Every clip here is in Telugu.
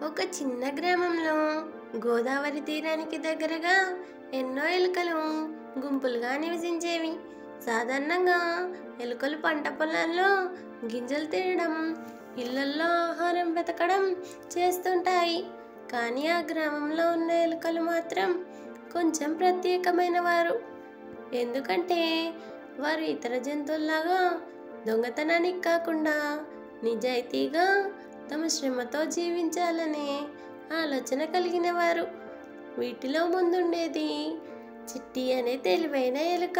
ఒక చిన్న గ్రామంలో గోదావరి తీరానికి దగ్గరగా ఎన్నో ఎలుకలు గుంపులుగా నివసించేవి. సాధారణంగా ఎలుకలు పంట పొలాల్లో గింజలు తినడం, ఇళ్లల్లో ఆహారం వెతకడం చేస్తుంటాయి. కానీ ఆ గ్రామంలో ఉన్న ఎలుకలు మాత్రం కొంచెం ప్రత్యేకమైన వారు. ఎందుకంటే వారు ఇతర జంతువుల్లాగా దొంగతనానికి కాకుండా నిజాయితీగా తమ శ్రమతో జీవించాలనే ఆలోచన కలిగిన వారు. వీటిలో ముందుండేది చిట్టి అనే తెలివైన ఎలుక.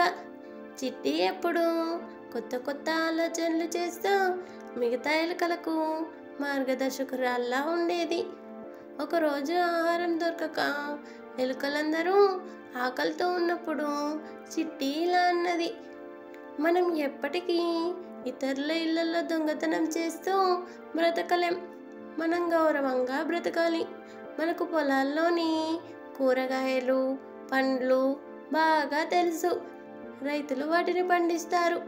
చిట్టి ఎప్పుడు కొత్త కొత్త ఆలోచనలు చేస్తూ మిగతా ఎలుకలకు మార్గదర్శకురాల్లా ఉండేది. ఒకరోజు ఆహారం దొరకక ఎలుకలందరూ ఆకలితో ఉన్నప్పుడు చిట్టి ఇలా అన్నది: మనం ఎప్పటికీ ఇతరుల ఇళ్లలో దొంగతనం చేస్తూ బ్రతకలేం. మనం గౌరవంగా బ్రతకాలి. మనకు పొలాల్లోని కూరగాయలు, పండ్లు బాగా తెలుసు. రైతులు వాటిని పండిస్తారు.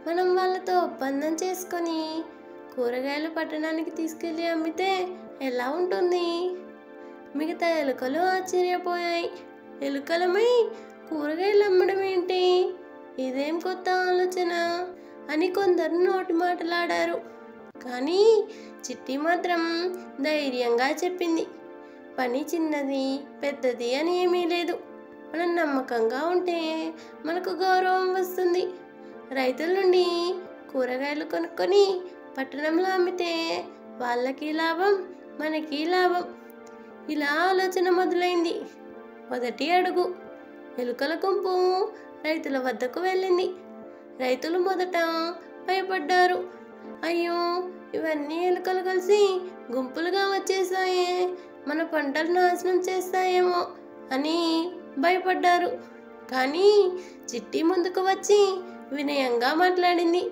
మనం వాళ్ళతో ఒప్పందం చేసుకొని కూరగాయలు పట్టణానికి తీసుకెళ్ళి అమ్మితే ఎలా ఉంటుంది? మిగతా ఎలుకలు ఆశ్చర్యపోయాయి. ఎలుకలమై కూరగాయలు అమ్మడం ఏంటి? ఇదేం కొత్త ఆలోచన అని కొందరు నోటి మాటలాడారు. కానీ చిట్టి మాత్రం ధైర్యంగా చెప్పింది: పని చిన్నది పెద్దది అని ఏమీ లేదు. మనం నమ్మకంగా ఉంటే మనకు గౌరవం వస్తుంది. రైతుల నుండి కూరగాయలు కొనుక్కొని పట్టణంలో అమ్మితే వాళ్ళకి లాభం, మనకి లాభం. ఇలా ఆలోచన మొదలైంది. మొదటి అడుగు. ఎలుకల గుంపు రైతుల వద్దకు వెళ్ళింది. రైతులు మొదట భయపడ్డారు. అయ్యో, ఇవన్నీ ఎలుకలు కలిసి గుంపులుగా వచ్చేసాయే, మన పంటలు నాశనం చేస్తాయేమో అని భయపడ్డారు. కానీ చిట్టి ముందుకు వచ్చి వినయంగా మాట్లాడింది: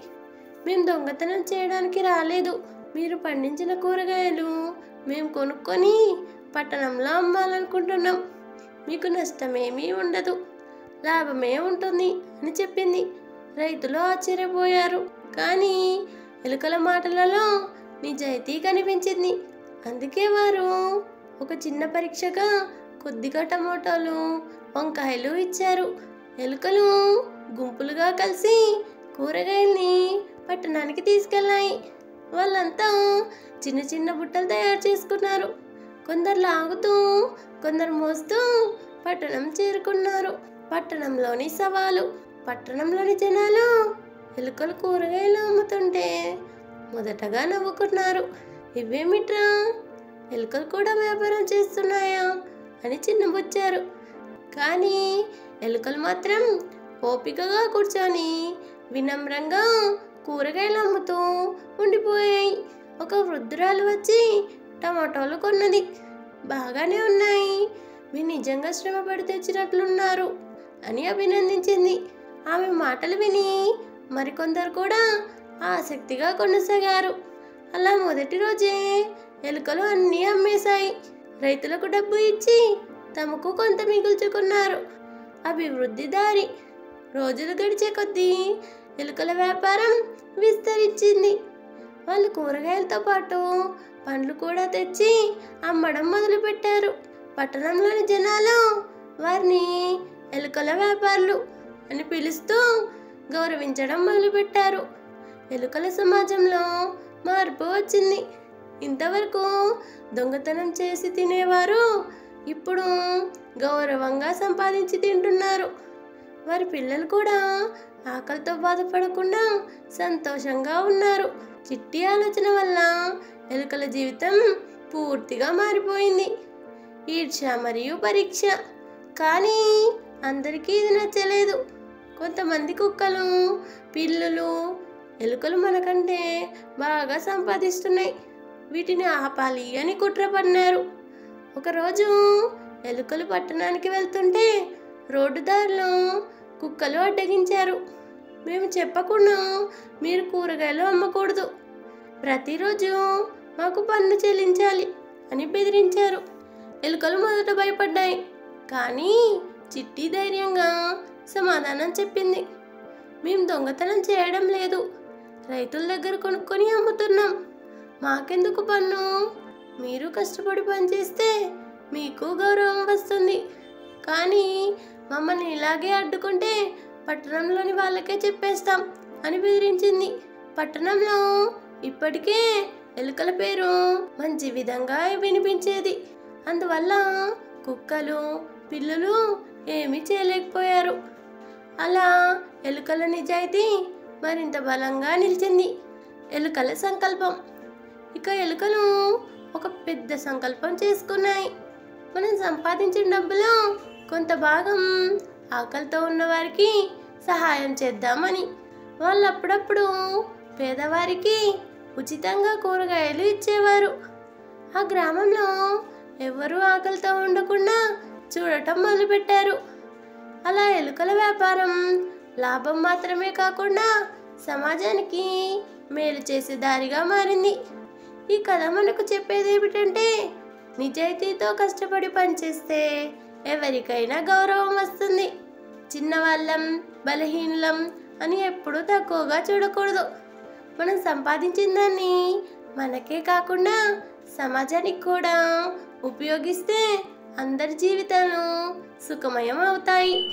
మేము దొంగతనం చేయడానికి రాలేదు. మీరు పండించిన కూరగాయలు మేము కొనుక్కొని పట్టణంలో అమ్మాలనుకుంటున్నాం. మీకు నష్టమేమీ ఉండదు, లాభమే ఉంటుంది అని చెప్పింది. రైతులు ఆశ్చర్యపోయారు. కానీ ఎలుకల మాటలలో నిజాయితీ కనిపించింది. అందుకే వారు ఒక చిన్న పరీక్షగా కొద్దిగా టమోటాలు, వంకాయలు ఇచ్చారు. ఎలుకలు గుంపులుగా కలిసి కూరగాయల్ని పట్టణానికి తీసుకెళ్ళాయి. వాళ్ళంతా చిన్న చిన్న బుట్టలు తయారు చేసుకున్నారు. కొందరు లాగుతూ, కొందరు మోస్తూ పట్టణం చేరుకున్నారు. పట్టణంలోని సవాలు. పట్టణంలోని జనాలు ఎలుకలు కూరగాయలు అమ్ముతుంటే మొదటగా నవ్వుకున్నారు. ఇవేమిట్రా, ఎలుకలు కూడా వ్యాపారం చేస్తున్నాయా అని చిన్నబుచ్చారు. కానీ ఎలుకలు మాత్రం ఓపికగా కూర్చొని వినమ్రంగా కూరగాయలు అమ్ముతూ ఉండిపోయాయి. ఒక వృద్ధురాలు వచ్చి టమాటోలు కొన్నది. బాగానే ఉన్నాయి, మీరు నిజంగా శ్రమపడి తెచ్చినట్లున్నారు అని అభినందించింది. ఆమె మాటలు విని మరికొందరు కూడా ఆసక్తిగా కొనసాగారు. అలా మొదటి రోజే ఎలుకలు అన్నీ అమ్మేశాయి. రైతులకు డబ్బు ఇచ్చి తమకు కొంత మిగుల్చుకున్నారు. అభివృద్ధి దారి. రోజులు గడిచే కొద్దీ ఎలుకల వ్యాపారం విస్తరించింది. వాళ్ళు కూరగాయలతో పాటు పండ్లు కూడా తెచ్చి అమ్మడం మొదలుపెట్టారు. పట్టణంలోని జనాలు వారిని ఎలుకల వ్యాపారులు అని పిలుస్తూ గౌరవించడం మొదలుపెట్టారు. ఎలుకల సమాజంలో మార్పు వచ్చింది. ఇంతవరకు దొంగతనం చేసి తినేవారు ఇప్పుడు గౌరవంగా సంపాదించి తింటున్నారు. వారి పిల్లలు కూడా ఆకలితో బాధపడకుండా సంతోషంగా ఉన్నారు. చిట్టి ఆలోచన వల్ల ఎలుకల జీవితం పూర్తిగా మారిపోయింది. ఈర్ష్య మరియు పరీక్ష. కానీ అందరికీ ఇది నచ్చలేదు. కొంతమంది కుక్కలు, పిల్లులు ఎలుకలు మనకంటే బాగా సంపాదిస్తున్నాయి, వీటిని ఆపాలి అని కుట్ర పన్నారు. ఒకరోజు ఎలుకలు పట్టణానికి వెళ్తుంటే రోడ్డు దారిలో కుక్కలు అడ్డగించారు. మేము చెప్పకుండా మీరు కూరగాయలు అమ్మకూడదు, ప్రతిరోజు మాకు పన్ను చెల్లించాలి అని బెదిరించారు. ఎలుకలు మొదట భయపడ్డాయి. కానీ చిట్టి ధైర్యంగా సమాధానం చెప్పింది: మేము దొంగతనం చేయడం లేదు, రైతుల దగ్గర కొనుక్కొని అమ్ముతున్నాం. మాకెందుకు పన్ను? మీరు కష్టపడి పనిచేస్తే మీకు గౌరవం వస్తుంది. కానీ మమ్మల్ని ఇలాగే అడ్డుకుంటే పట్టణంలోని వాళ్ళకే చెప్పేస్తాం అని బెదిరించింది. పట్టణంలో ఇప్పటికే ఎలుకల పేరు మంచి విధంగా వినిపించేది. అందువల్ల కుక్కలు, పిల్లులు ఏమీ చేయలేకపోయారు. అలా ఎలుకల నిజాయితీ మరింత బలంగా నిలిచింది. ఎలుకల సంకల్పం. ఇక ఎలుకలు ఒక పెద్ద సంకల్పం చేసుకున్నాయి. మనం సంపాదించిన డబ్బులో కొంత భాగం ఆకలితో ఉన్న వారికి సహాయం చేద్దామని. వాళ్ళు అప్పుడప్పుడు పేదవారికి ఉచితంగా కూరగాయలు ఇచ్చేవారు. ఆ గ్రామంలో ఎవరూ ఆకలితో ఉండకుండా చూడటం మొదలుపెట్టారు. అలా ఎలుకల వ్యాపారం లాభం మాత్రమే కాకుండా సమాజానికి మేలు చేసే దారిగా మారింది. ఈ కథ మనకు చెప్పేది ఏమిటంటే, నిజాయితీతో కష్టపడి పనిచేస్తే ఎవరికైనా గౌరవం వస్తుంది. చిన్నవాళ్ళం, బలహీనులం అని ఎప్పుడూ తక్కువగా చూడకూడదు. మనం సంపాదించిన దాన్ని మనకే కాకుండా సమాజానికి కూడా ఉపయోగిస్తే అందరి జీవితాలు సుఖమయం అవుతాయి.